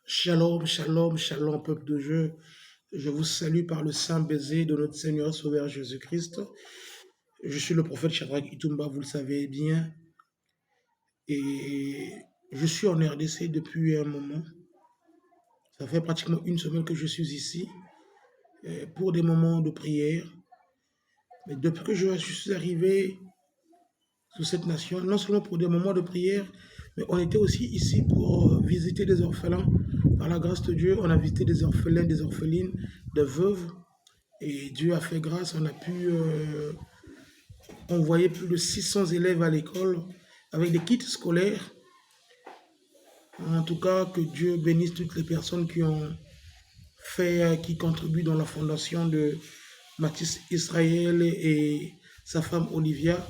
Shalom, shalom, shalom, peuple de Dieu. Je vous salue par le saint baiser de notre Seigneur Sauveur Jésus-Christ. Je suis le prophète Shadrach Itumba, vous le savez bien. Et je suis en RDC depuis un moment. Ça fait pratiquement une semaine que je suis ici pour des moments de prière. Mais depuis que je suis arrivé sous cette nation, non seulement pour des moments de prière, mais on était aussi ici pour visiter des orphelins. Par la grâce de Dieu, on a visité des orphelins, des orphelines, des veuves. Et Dieu a fait grâce, on a pu envoyer plus de 600 élèves à l'école avec des kits scolaires. En tout cas, que Dieu bénisse toutes les personnes qui ont fait, qui contribuent dans la fondation de Mathis Israël et sa femme Olivia.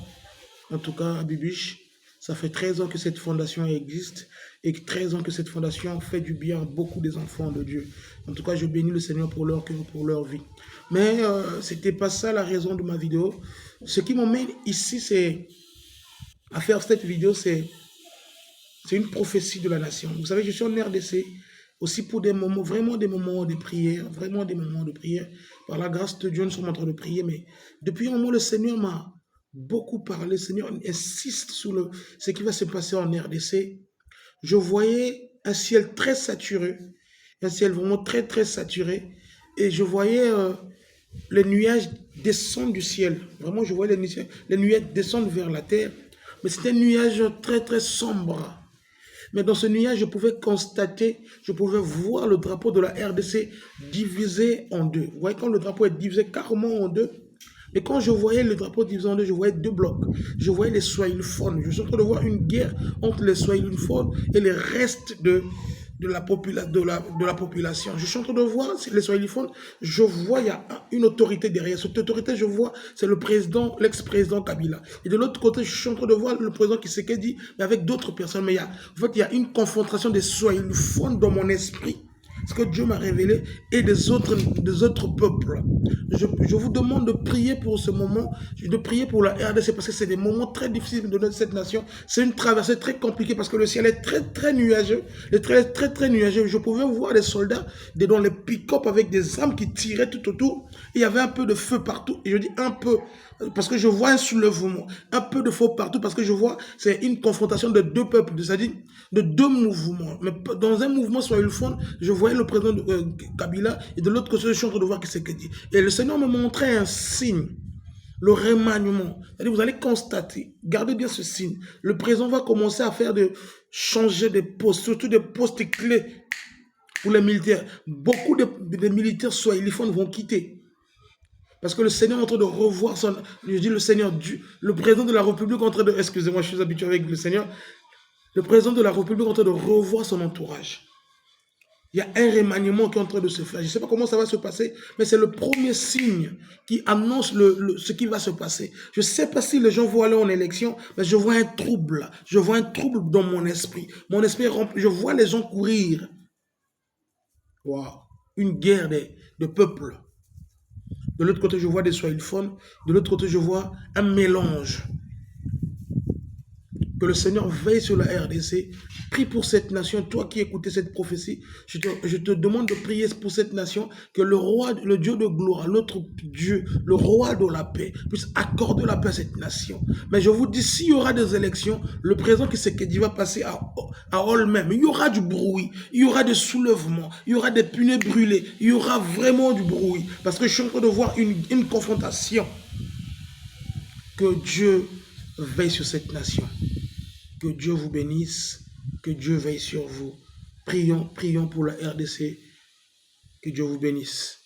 En tout cas, à Bibiche, ça fait 13 ans que cette fondation existe et 13 ans que cette fondation fait du bien à beaucoup des enfants de Dieu. En tout cas, je bénis le Seigneur pour leur cœur, pour leur vie. Mais ce n'était pas ça la raison de ma vidéo. Ce qui m'emmène ici, c'est à faire cette vidéo, c'est une prophétie de la nation. Vous savez, je suis en RDC aussi pour des moments, vraiment des moments de prière, vraiment des moments de prière. Par la grâce de Dieu, nous sommes en train de prier, mais depuis un moment, le Seigneur m'a beaucoup parlé. Le Seigneur insiste sur ce qui va se passer en RDC. Je voyais un ciel très saturé, un ciel vraiment très, très saturé, et je voyais les nuages descendre du ciel. Vraiment, je voyais les nuages descendre vers la terre, mais c'était un nuage très, très sombre. Mais dans ce nuage, je pouvais constater, je pouvais voir le drapeau de la RDC divisé en deux. Vous voyez, quand le drapeau est divisé carrément en deux, mais quand je voyais le drapeau divisé en deux, je voyais deux blocs. Je voyais les Swahiliphones. Je suis en train de voir une guerre entre les Swahiliphones et les restes de la population. Je suis en train de voir les Swahiliphones. Je vois, il y a une autorité derrière. Cette autorité, je vois, c'est le président, l'ex-président Kabila. Et de l'autre côté, je suis en train de voir le président Tshisekedi, mais avec d'autres personnes. Mais en fait, il y a une confrontation des Swahiliphones dans mon esprit. Ce que Dieu m'a révélé et des autres peuples. Je vous demande de prier pour ce moment, de prier pour la RDC parce que c'est des moments très difficiles de cette nation. C'est une traversée très compliquée parce que le ciel est très très nuageux. Très nuageux. Je pouvais voir des soldats dans les pick-up avec des armes qui tiraient tout autour. Il y avait un peu de feu partout. Et je dis un peu parce que je vois un soulèvement, un peu de feu partout parce que je vois c'est une confrontation de deux peuples, c'est-à-dire de deux mouvements. Mais dans un mouvement soit le fond, je voyais le président Kabila et de l'autre côté je suis en train de voir ce qu'il dit. Et le Seigneur me montrait un signe, le remaniement. C'est-à-dire vous allez constater, gardez bien ce signe. Le président va commencer à faire changer des postes, surtout des postes clés pour les militaires. Beaucoup de militaires swahiliphones vont quitter. Parce que le Seigneur est en train de revoir son... Je dis le Seigneur, le président de la République est en train de... Excusez-moi, je suis habitué avec le Seigneur. Le président de la République est en train de revoir son entourage. Il y a un remaniement qui est en train de se faire. Je ne sais pas comment ça va se passer, mais c'est le premier signe qui annonce ce qui va se passer. Je ne sais pas si les gens vont aller en élection, mais je vois un trouble. Je vois un trouble dans mon esprit. Mon esprit est rempli. Je vois les gens courir. Waouh! Une guerre de peuples. De l'autre côté, je vois des swahiliphones. De l'autre côté, je vois un mélange. Que le Seigneur veille sur la RDC. Prie pour cette nation. Toi qui écoutes cette prophétie, je te demande de prier pour cette nation. Que le roi, le Dieu de gloire, notre Dieu, le roi de la paix, puisse accorder la paix à cette nation. Mais je vous dis, s'il y aura des élections, le président Tshisekedi va passer à Olmem. Il y aura du bruit. Il y aura des soulèvements. Il y aura des punais brûlés. Il y aura vraiment du bruit. Parce que je suis en train de voir une confrontation. Que Dieu veille sur cette nation. Que Dieu vous bénisse, que Dieu veille sur vous. Prions pour la RDC, que Dieu vous bénisse.